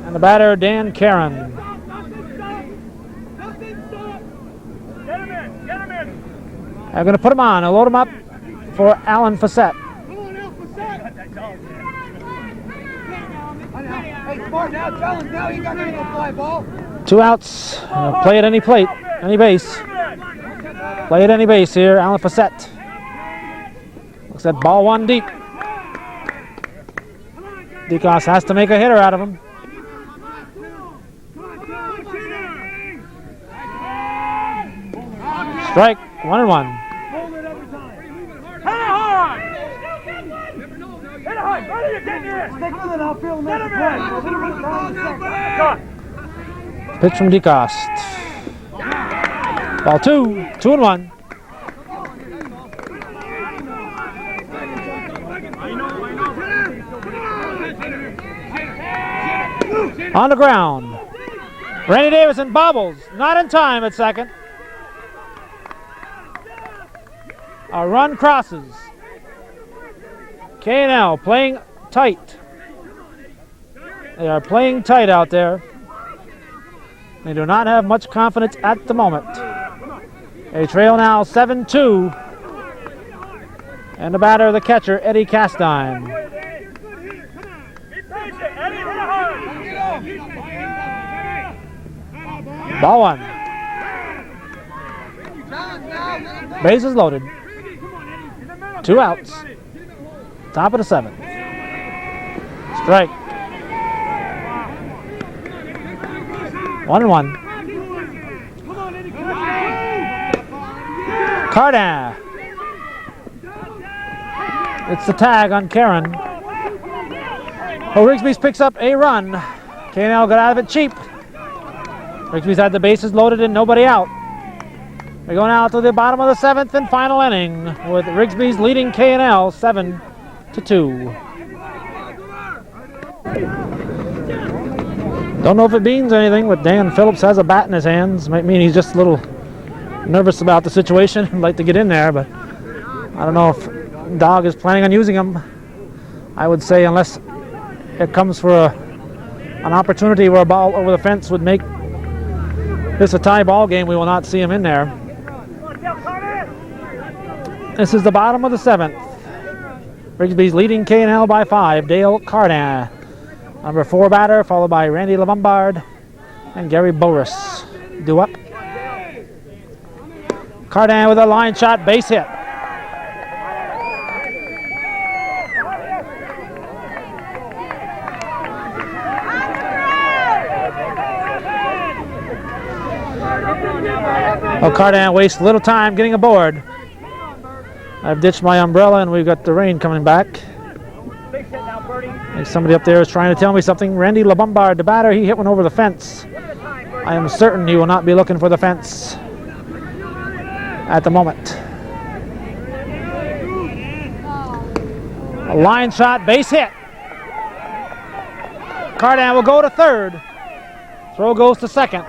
And the batter, Dan Caron. I'm going to put him on. I'll load him up for Alan Fassett. Now you got to fly ball. 2 outs. Play at any plate, any base. Play at any base here. Alan Fassett. Looks at ball 1 deep. DeCoste has to make a hitter out of him. Strike. 1-1. Pitch from DeCoste. Ball 2. 2-1. On the ground. Randy Davison bobbles. Not in time at second. A run crosses. K&L playing tight. They are playing tight out there. They do not have much confidence at the moment. They trail now 7-2. And the batter, the catcher, Eddie Castine. Ball 1. Bases loaded. 2 outs. Top of the 7th. Strike. 1-1. Cardin. It's the tag on Caron. Rigsbee picks up a run. K&L got out of it cheap. Rigsbee's had the bases loaded and nobody out. We're going out to the bottom of the 7th and final inning with Rigsbee's leading K&L 7-2. Don't know if it means anything, but Dan Phillips has a bat in his hands. Might mean he's just a little nervous about the situation. He'd like to get in there, but I don't know if Dog is planning on using him. I would say unless it comes for an opportunity where a ball over the fence would make this a tie ball game, we will not see him in there. This is the bottom of the 7th. Rigsbee's leading K&L by 5. Dale Cardin, number 4 batter, followed by Randy LaBombard and Gary Boris. Due up. Cardin with a line shot, base hit. Cardin wastes little time getting aboard. I've ditched my umbrella and we've got the rain coming back. And somebody up there is trying to tell me something. Randy LaBombard, the batter, he hit one over the fence. I am certain he will not be looking for the fence at the moment. A line shot, base hit. Cardin will go to third. Throw goes to second.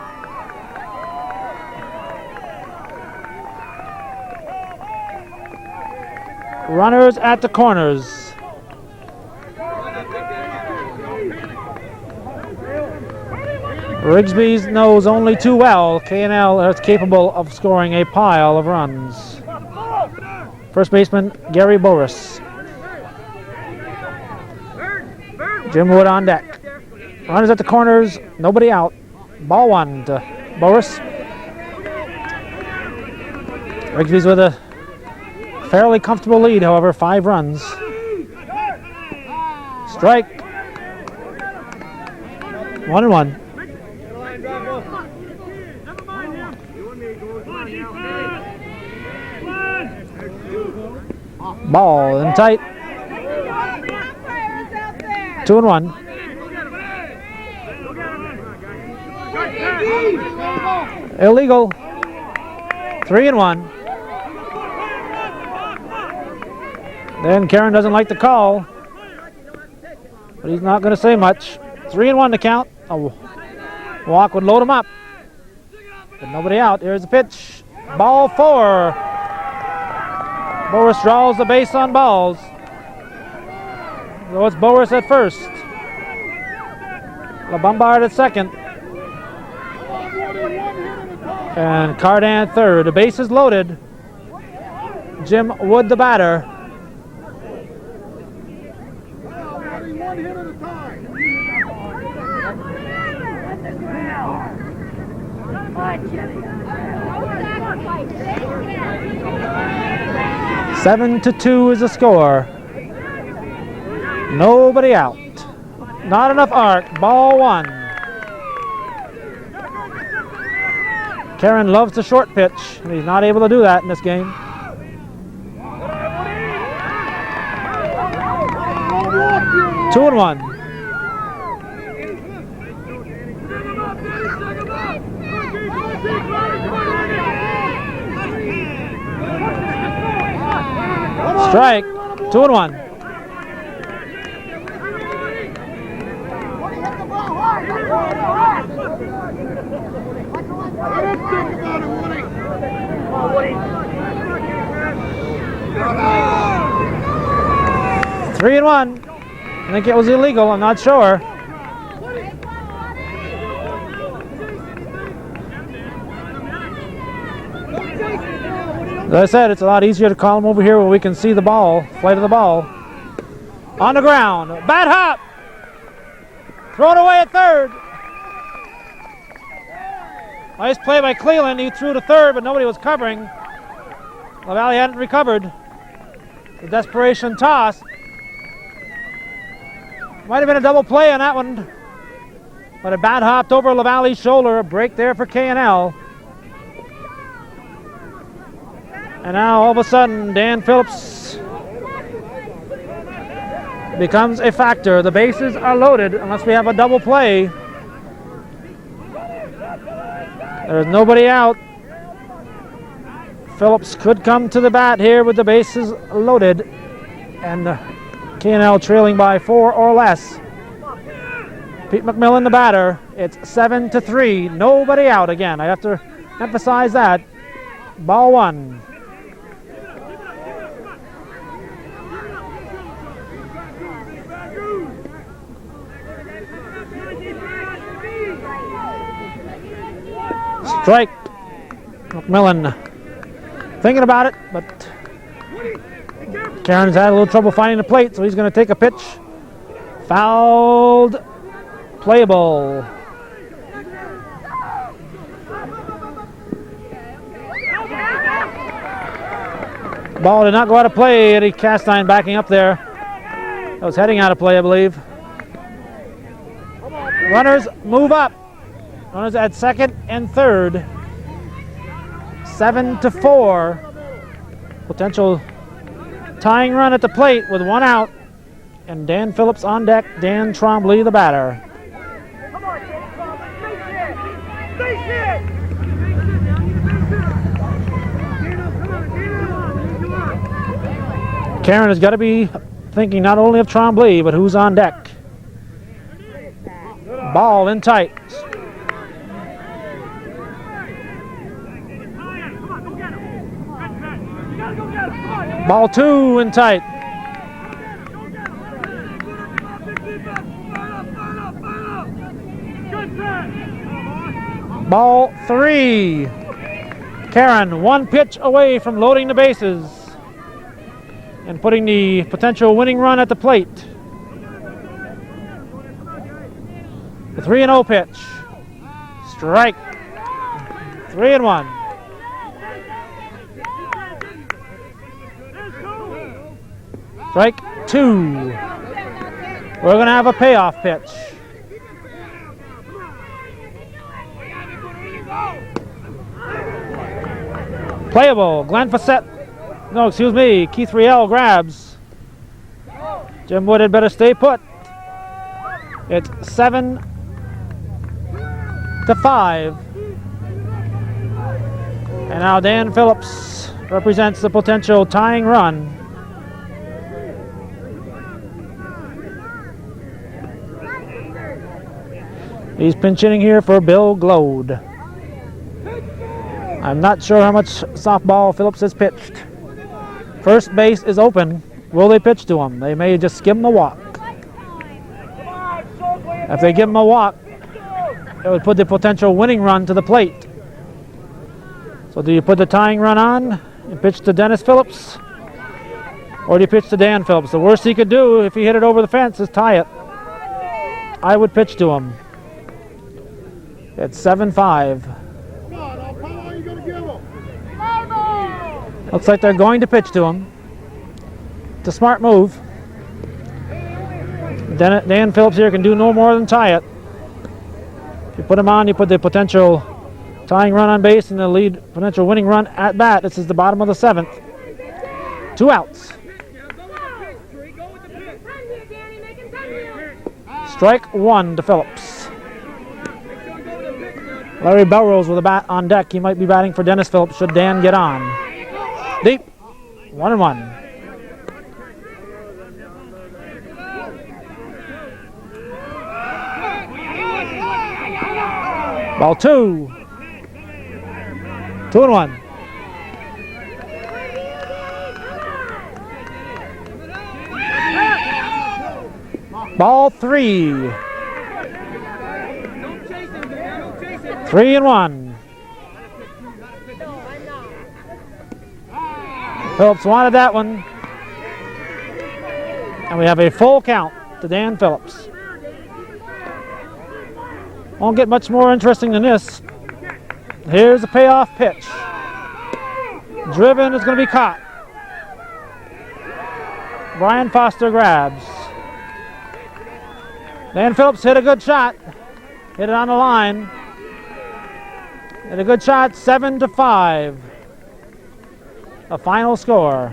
Runners at the corners. Rigsbee knows only too well K&L is capable of scoring a pile of runs. First baseman Gary Boris. Jim Wood on deck. Runners at the corners, nobody out. Ball one to Boris. Rigsbee's with a fairly comfortable lead, however, 5 runs. Strike. 1-1. Ball in tight. 2-1. Illegal. 3-1. Then Karen doesn't like the call, but he's not going to say much. 3-1 to count. A walk would load him up, but nobody out. Here's the pitch. Ball 4. Boris draws the base on balls. So it's Boris at first. LaBombard at second. And Cardan third. The base is loaded. Jim Wood the batter. One hit at a time. 7-2 is the score. Nobody out. Not enough arc. Ball 1. Karen loves the short pitch, and he's not able to do that in this game. Two and 1. Strike. 2-1. Three and 1. I think it was illegal. I'm not sure. As I said, it's a lot easier to call him over here where we can see the ball, flight of the ball. On the ground. Bat hop. Thrown away at third. Nice play by Cleland. He threw to third, but nobody was covering. LaValle hadn't recovered. The desperation toss. Might have been a double play on that one, but a bat hopped over LaValle's shoulder. A break there for K&L. And now all of a sudden, Dan Phillips becomes a factor. The bases are loaded unless we have a double play. There's nobody out. Phillips could come to the bat here with the bases loaded and K&L trailing by 4 or less. Pete McMillan the batter. It's 7-3. Nobody out again. I have to emphasize that. Ball 1. Strike. McMillan thinking about it, but Karen's had a little trouble finding the plate, so he's going to take a pitch. Fouled. Playable. Ball did not go out of play. Eddie Castine backing up there. That was heading out of play, I believe. Runners move up. Runners at second and third. 7-4. Potential tying run at the plate with 1 out. And Dan Phillips on deck. Dan Trombley, the batter. Karen has got to be thinking not only of Trombley, but who's on deck. Ball in tight. Ball 2 in tight. Ball 3. Karen, one pitch away from loading the bases and putting the potential winning run at the plate. The 3-0 pitch. Strike. 3-1. Strike 2. We're going to have a payoff pitch. Playable. Glenn Fassett. No, excuse me. Keith Riel grabs. Jim Wood had better stay put. It's 7-5. And now Dan Phillips represents the potential tying run. He's pinch hitting here for Bill Glode. I'm not sure how much softball Phillips has pitched. First base is open. Will they pitch to him? They may just give him a walk. If they give him a walk, it would put the potential winning run to the plate. So do you put the tying run on and pitch to Dennis Phillips? Or do you pitch to Dan Phillips? The worst he could do if he hit it over the fence is tie it. I would pitch to him. It's 7-5. Looks like they're going to pitch to him. It's a smart move. Dan Phillips here can do no more than tie it. If you put him on, you put the potential tying run on base and the lead potential winning run at bat. This is the bottom of the 7th. 2 outs. Strike 1 to Phillips. Larry Belrose with a bat on deck. He might be batting for Dennis Phillips should Dan get on. Deep. 1-1. Ball 2. 2-1. Ball 3. 3-1. Phillips wanted that one. And we have a full count to Dan Phillips. Won't get much more interesting than this. Here's a payoff pitch. Driven, is going to be caught. Brian Foster grabs. Dan Phillips hit a good shot. Hit it on the line. Hit a good shot, 7-5. A final score.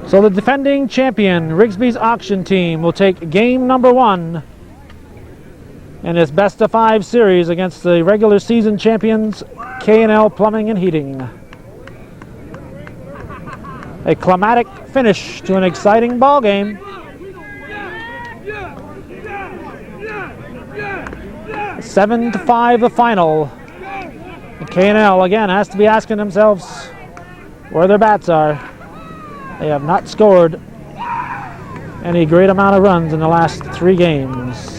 So the defending champion, Rigsbee's auction team, will take game number 1 in this best-of-5 series against the regular season champions, K&L Plumbing and Heating. A climatic finish to an exciting ball game. 7-5 the final. K&L again has to be asking themselves where their bats are. They have not scored any great amount of runs in the last 3 games.